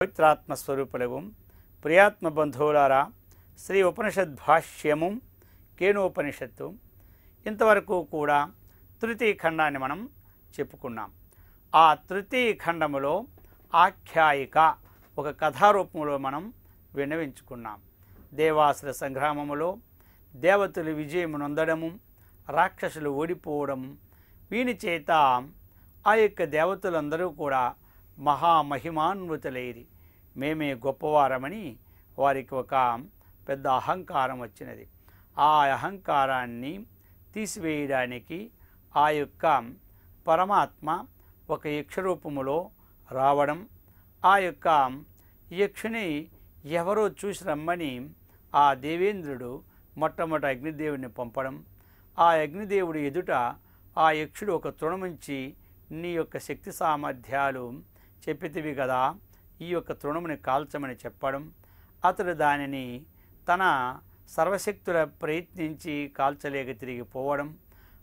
పవిత్రాత్మ స్వరూపులగు ప్రియాత్మ బంధువులారా, శ్రీ ఉపనిషద్ భాష్యము కేనోపనిషత్తు ఇంతవరకు కూడా తృతీయ ఖండాన్ని మనం చెప్పుకున్నాం. ఆ తృతీయ ఖండములో ఆఖ్యాయిక ఒక కథారూపంలో మనం విన్నవించుకున్నాం. దేవాసుర సంగ్రామములో దేవతలు విజయం నొందడము, రాక్షసులు ఓడిపోవడము, వీని చేత ఆ యొక్క దేవతలందరూ కూడా మహామహిమాన్వితులైరి. మేమే గొప్పవారమని వారికి ఒక పెద్ద అహంకారం వచ్చినది. ఆ అహంకారాన్ని తీసివేయడానికి ఆ యొక్క పరమాత్మ ఒక యక్షరూపములో రావడం, ఆ యొక్క యక్షుని ఎవరో చూసి రమ్మని ఆ దేవేంద్రుడు మొట్టమొదట అగ్నిదేవుడిని పంపడం, ఆ అగ్నిదేవుడి ఎదుట ఆ యక్షుడు ఒక తృణముంచి, నీ యొక్క శక్తి సామర్థ్యాలు చెప్పితివి కదా, ఈ యొక్క తృణముని కాల్చమని చెప్పడం, అతడు దానిని తన సర్వశక్తుల ప్రయత్నించి కాల్చలేక తిరిగిపోవడం,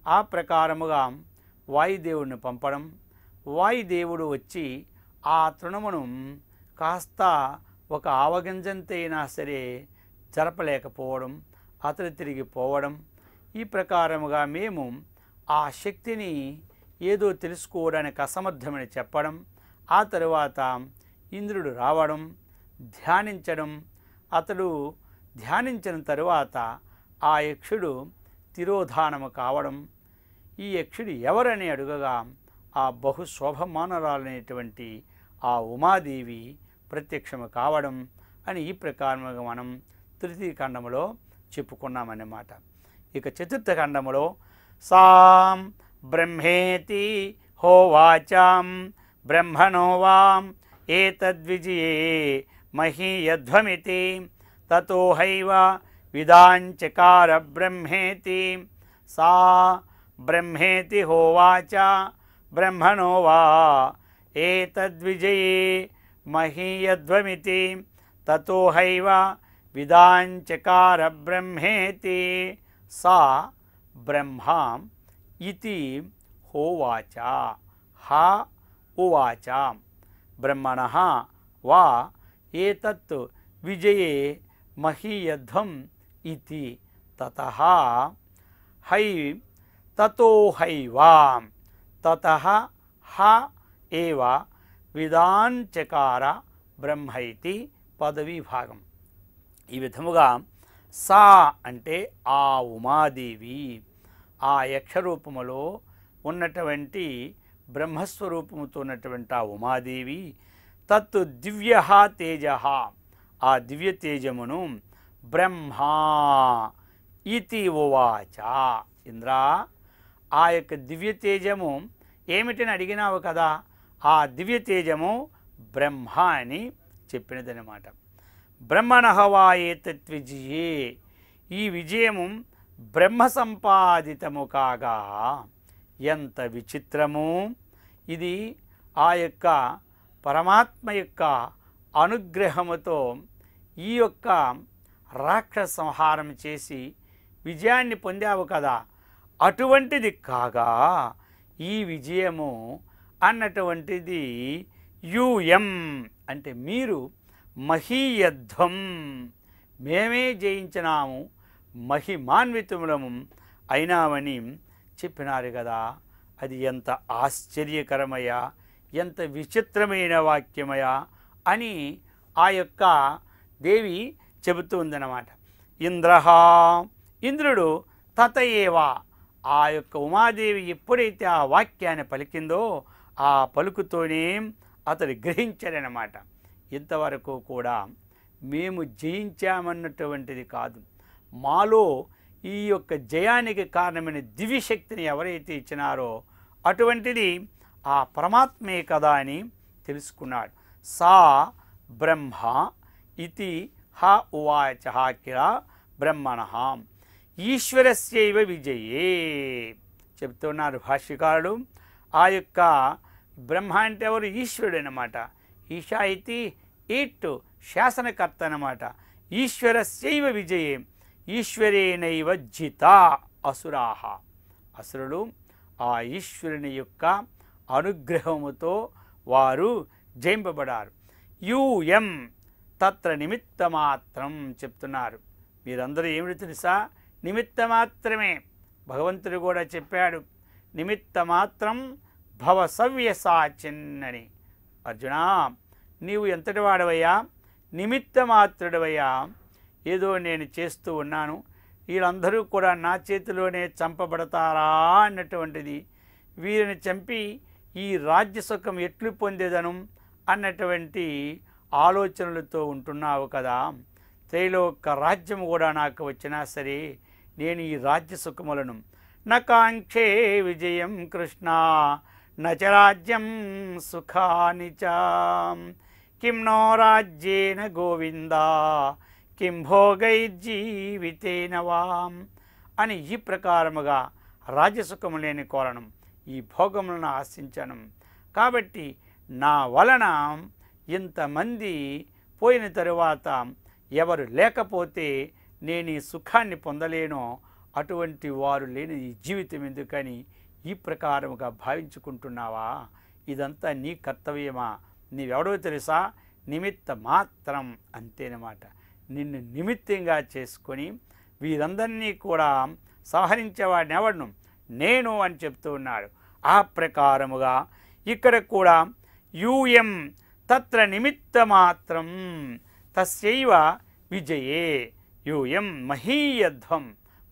ఆ ప్రకారముగా వాయుదేవుడిని పంపడం, వాయుదేవుడు వచ్చి ఆ తృణమును కాస్త ఒక ఆవగింజంతైనా సరే జరపలేకపోవడం, అతడు తిరిగిపోవడం, ఈ ప్రకారముగా మేము ఆ శక్తిని ఏదో తెలుసుకోవడానికి అసమర్థమని చెప్పడం, ఆ తరువాత ఇంద్రుడు రావడం, ధ్యానించడం, అతడు ధ్యానించిన తరువాత ఆ యక్షుడు తిరోధానము కావడం, ఈ యక్షుడు ఎవరని అడుగగా ఆ బహుశోభమానరాలైనటువంటి ఆ ఉమాదేవి ప్రత్యక్షము కావడం అని ఈ ప్రకారముగా మనం తృతీయ ఖండములో చెప్పుకున్నామన్నమాట. ఇక చతుర్థ ఖండములో సాం బ్రహ్మేతి హోవాచాం బ్రహ్మణో వాం ఏతద్విజయే మహీయధ్వమితి తతో హైవ విదాంచకార బ్రహ్మేతి. సా బ్రహ్మేతి హోవాచ బ్రహ్మణో వా ఏతద్విజయే మహీయధ్వమితి తతో హైవ విదాంచకార బ్రహ్మేతి. సా బ్రహ్మా ఇతి హోవాచ. హా ఉవాచ బ్రహ్మణః వా ఏతత్ విజయే మహీయధ్వం ఇతి తతః హై తతో హైవా తతః హ ఏవ విదాంచకార బ్రహ్మైతి పదవీ భాగం. ఈ విధముగా సా అంటే ఆ ఉమాదేవి, ఆ యక్షరూపములో ఉన్నటువంటి బ్రహ్మస్వరూపముతో ఉన్నటువంటి ఆ ఉమాదేవి తత్తు దివ్య తేజ, ఆ దివ్య తేజమును బ్రహ్మా ఇతి ఉవాచ. ఇంద్రా, ఆ యొక్క దివ్య తేజము ఏమిటని అడిగినావు కదా, ఆ దివ్య తేజము బ్రహ్మ అని చెప్పినదనమాట. బ్రహ్మణః వా ఏతత్ విజయే, ఈ విజయము బ్రహ్మ సంపాదితము కాగా ఎంత విచిత్రము. ఇది ఆ యొక్క పరమాత్మ యొక్క అనుగ్రహముతో ఈ యొక్క రాక్షస సంహారం చేసి విజయాన్ని పొందావు కదా, అటువంటిది కాగా ఈ విజయము అన్నటువంటిది యూయం అంటే మీరు మహీయధ్వం, మేమే జయించినాము, మహిమాన్వితములము అయినామని చెప్పినారు కదా. అది ఎంత ఆశ్చర్యకరమయ్యా, ఎంత విచిత్రమైన వాక్యమయ్యా అని ఆ యొక్క దేవి చెబుతూ ఉందన్నమాట. ఇంద్రః, ఇంద్రుడు తతయేవా, ఆ యొక్క ఉమాదేవి ఎప్పుడైతే ఆ వాక్యాన్ని పలికిందో ఆ పలుకుతోనే అతడు గ్రహించాడనమాట. ఇంతవరకు కూడా మేము జయించామన్నటువంటిది కాదు, మాలో ఈ యొక్క జయానికి కారణమైన దివ్యశక్తిని ఎవరైతే ఇచ్చినారో అటువంటిది ఆ పరమాత్మే కదా అని తెలుసుకున్నాడు. సా బ్రహ్మ ఇతి హ ఉవాచ కిల బ్రహ్మణః ఈశ్వరస్యైవ విజయే చెప్తున్నారు భాష్యకారుడు. ఆ యొక్క బ్రహ్మ అంటే ఎవరు? ఈశ్వరుడు అనమాట. ఈశా ఇది ఇట్ శాసనకర్త అనమాట. ఈశ్వరస్యైవ విజయే ఈశ్వరేనైవ జితా అసురాహ, అసురులు ఆ ఈశ్వరుని యొక్క అనుగ్రహముతో వారు జయింపబడారు. యూయం తత్ర నిమిత్తమాత్రం చెప్తున్నారు. మీరందరూ ఏమిటి తెలుసా? నిమిత్త మాత్రమే. భగవంతుడు కూడా చెప్పాడు, నిమిత్త మాత్రం భవ సవ్యసాచిన్ అని. అర్జునా, నీవు ఎంతటి వాడవయ్యా? నిమిత్త మాత్రుడవయ్యా. ఏదో నేను చేస్తూ ఉన్నాను, వీళ్ళందరూ కూడా నా చేతిలోనే చంపబడతారా అన్నటువంటిది, వీరిని చంపి ఈ రాజ్యసుఖం ఎట్లు పొందేదను అన్నటువంటి ఆలోచనలతో ఉంటున్నావు కదా. త్రైలోక రాజ్యం కూడా నాకు వచ్చినా సరే నేను ఈ రాజ్య సుఖములను నకాంక్షే విజయం కృష్ణ నచ రాజ్యం సుఖాని చ కిం నో రాజ్యేన గోవింద కిం భోగైర్జీవితేన వాం అని ఈ ప్రకారముగా రాజ్యసుఖము లేని కోరను, ఈ భోగములను ఆశించను. కాబట్టి నా వలన ఇంతమంది పోయిన తరువాత ఎవరు లేకపోతే నేను ఈ సుఖాన్ని పొందలేనో అటువంటి వారు లేని ఈ జీవితం ఎందుకని ఈ ప్రకారముగా భావించుకుంటున్నావా? ఇదంతా నీ కర్తవ్యమా? నీవెవడో తెలుసా? నిమిత్త మాత్రం, అంతేనమాట. నిన్ను నిమిత్తంగా చేసుకొని వీరందరినీ కూడా సంహరించేవాడిని ఎవడును? నేను అని చెప్తూ ఉన్నాడు. ఆ ప్రకారముగా ఇక్కడ కూడా యూయం తత్ర నిమిత్త మాత్రం తస్యైవ విజయే యూయం మహీయధ్వం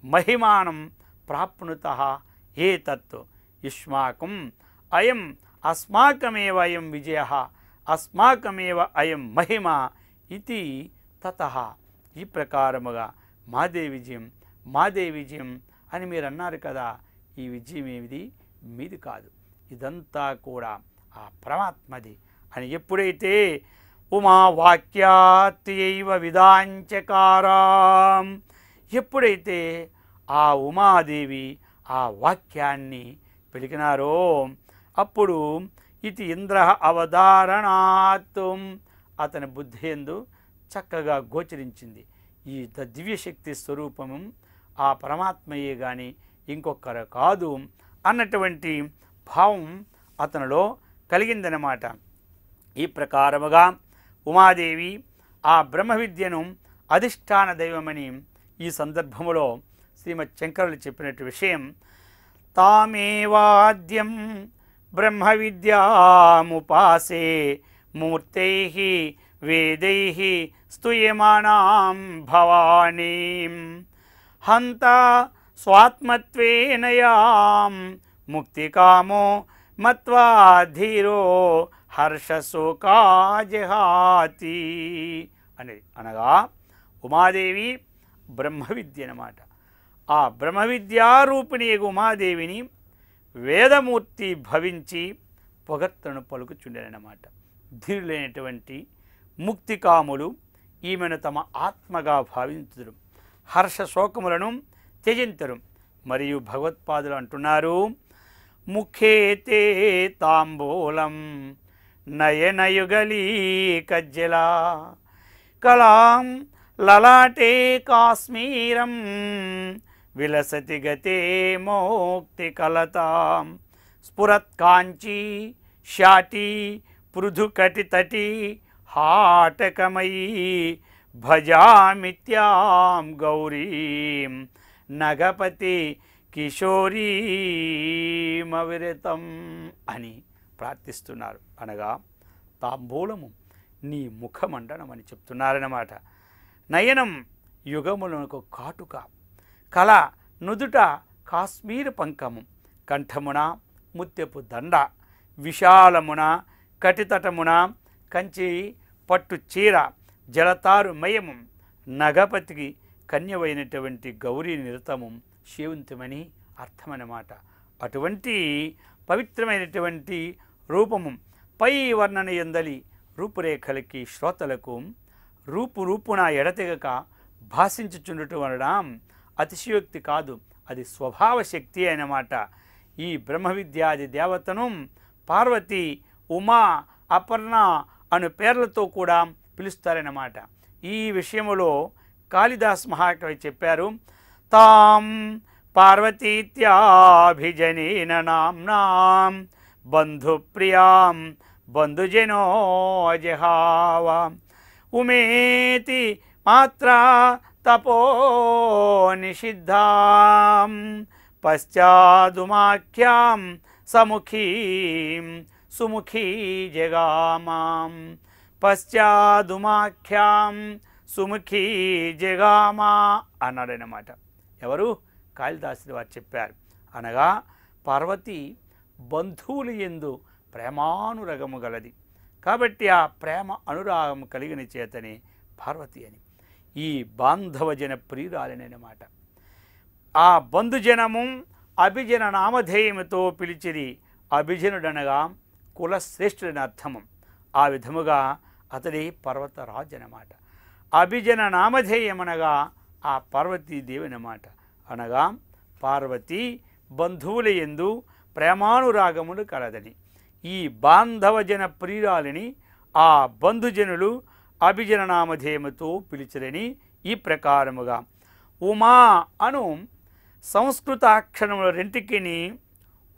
మహిమానం ప్రాప్నుతః ఏతత్ యుష్మాకం అయం అస్మాకమేవ అయం విజయః అస్మాకమేవ అయం మహిమ ఇది తతః. ఈ ప్రకారముగా మాదే విజయం, మాదే విజయం అని మీరు అన్నారు కదా. ఈ విజయం ఏమిది? మీది కాదు, ఇదంతా కూడా ఆ పరమాత్మది అని ఎప్పుడైతే ఉమా వాక్యాత్యైవ విదాంచకారాం, ఎప్పుడైతే ఆ ఉమాదేవి ఆ వాక్యాన్ని పలికినారో అప్పుడు ఇది ఇంద్ర అవధారణాత్ అతని బుద్ధి యందు చక్కగా గోచరించింది. ఈ దివ్యశక్తి స్వరూపము ఆ పరమాత్మయే కానీ ఇంకొకరు కాదు అన్నటువంటి భావం అతనిలో కలిగిందనమాట. ఈ ప్రకారముగా ఉమాదేవి ఆ బ్రహ్మ విద్యను అధిష్టాన దైవమని ఈ సందర్భములో శ్రీమద్ శంకరులు చెప్పినట్టు విషయం. తామేవాద్యం బ్రహ్మ విద్యాముపాసే మూర్తైః వేదైః స్తూయమానాం భవానీం హంతా స్వాత్మత్వేన యాం ముక్తికామో మత్వా ధీరో హర్షశోకాజహాతి అనేది. అనగా ఉమాదేవి బ్రహ్మ విద్య అన్నమాట. ఆ బ్రహ్మ విద్యారూపిణి ఉమాదేవిని వేదమూర్తి భవించి పొగడ్తను పలుకుచుండెనమాట. ధీరులైనటువంటి ముక్తికాములు ఈమెను తమ ఆత్మగా భావించుదురు, హర్షశోకములను త్యజించరు. మరియు భగవత్పాదులు అంటున్నారు, ముఖేతే తాంబూలం నయనయుగలీ కజ్జలా కలాం లలాటే కాశ్మీరం విలసతి గతే మోక్తి కలతాం స్ఫురత్కాంచీ శాటి పృథుకటితటి హాటకమయీ భజామిత్యాం గౌరీం నగపతి కిశోరీమవిరతం అని ప్రార్థిస్తున్నారు. అనగా తాంబూలము నీ ముఖమండనం అని చెప్తున్నారన్నమాట. నయనం యుగములకు కాటుక, కళ నుదుట కాశ్మీర పంకము, కంఠమున ముత్యపు దండ, విశాలమున కటితటమున కంచి పట్టు చీర, జలతారు మయము, నగపతికి కన్యవైనటువంటి గౌరీ నిరతము శివంతమని అర్థమన్నమాట. అటువంటి పవిత్రమైనటువంటి రూపము పై వర్ణన ఎందలి రూపురేఖలకి శ్రోతలకు రూపున ఎడతెగక భాషించుచుండటం అనడం అతిశయోక్తి కాదు, అది స్వభావ శక్తి అన్నమాట. ఈ బ్రహ్మ విద్యాది దేవతను పార్వతి, ఉమా, అపర్ణ అను పేర్లతో కూడా పిలుస్తారన్నమాట. ఈ విషయములో కాళిదాస్ మహాకవి చెప్పారు, తాం పార్వతీత్యాభిజనేన నామ్నాం బంధుప్రియాం బంధుజనో జహావ ఉమేతి మాత్రా తపో నిషిద్ధాం పశ్చాదుమాఖ్యాం సముఖీం సుముఖీ జగామాం పశ్చాదుమాఖ్యాం సుముఖీ జగామా అన్నాడనమాట. ఎవరు? కాళిదాసులు వారు చెప్పారు. అనగా పార్వతి బంధువులు యందు ప్రేమానురగము గలది కాబట్టి ఆ ప్రేమ అనురాగము కలిగిన చేతనే పార్వతి అని ఈ బాంధవజన ప్రియురాలనమాట. ఆ బంధుజనము అభిజన నామధేయముతో పిలిచిరి. అభిజనుడనగా కులశ్రేష్ఠుడని అర్థము. ఆ విధముగా అతడి పర్వతరాజు అన్నమాట. అభిజన నామధేయమనగా ఆ పార్వతీదేవి అన్నమాట. అనగా పార్వతి బంధువుల యందు ప్రేమానురాగములు కలదని ఈ బాంధవజన ప్రియురాలిని ఆ బంధుజనులు అభిజన నామధేయముతో పిలిచిరని ఈ ప్రకారముగా ఉమా అను సంస్కృతాక్షరముల రెంటికిని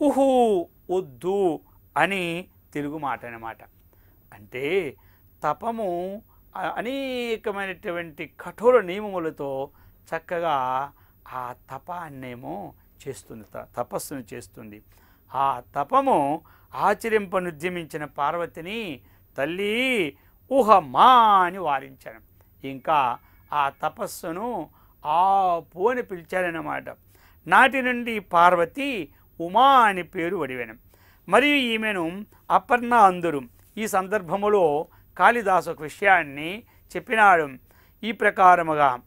ఉహు ఉద్దు అని తెలుగు మాట అన్నమాట. అంటే తపము అనేకమైనటువంటి కఠోర నియమములతో చక్కగా ఆ తపాన్నేమో చేస్తుంది, తపస్సును చేస్తుంది. ఆ తపము ఆచరింపనుద్యమించిన పార్వతిని తల్లి ఊహమ్మా అని వారించాను. ఇంకా ఆ తపస్సును ఆపు అని పిలిచారన్నమాట. నాటి నుండి పార్వతి ఉమా అని పేరు వడివెను. మరియు ఈమెను అపర్ణ అందరు. ఈ సందర్భములో కాళిదాసు ఒక విషయాన్ని చెప్పినాడు ఈ ప్రకారముగా.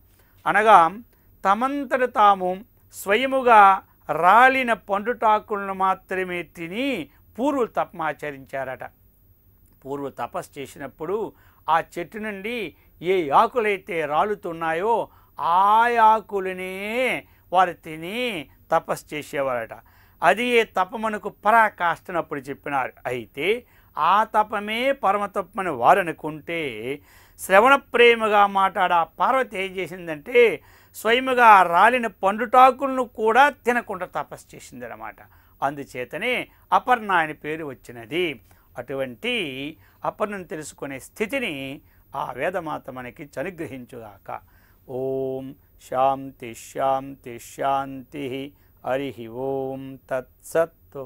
అనగా తమంతట తాము స్వయముగా రాలిన పండుటాకులను మాత్రమే తిని పూర్వులు తపమాచరించారట. పూర్వులు తపస్సు చేసినప్పుడు ఆ చెట్టు నుండి ఏ ఆకులైతే రాలుతున్నాయో ఆ ఆకులనే వారు తిని తపస్సు చేసేవారట. అది ఏ తపమునకు పరాకాష్ఠనప్పుడు చెప్పినారు. అయితే ఆ తపమే పరమతపమని వారు అనుకుంటే శ్రవణ ప్రేమగా మాట్లాడ పార్వతి ఏం చేసిందంటే స్వయముగా రాలిన పండుటాకులను కూడా తినకుండా తపస్సు చేసింది అన్నమాట. అందుచేతనే అపర్ణ అని పేరు వచ్చినది. అటువంటి అపర్ణను తెలుసుకునే స్థితిని ఆ వేదమాత మనకి అనుగ్రహించుగాక. ఓం శాంతి శాంతి శాంతి. హరి ఓం తత్సత్.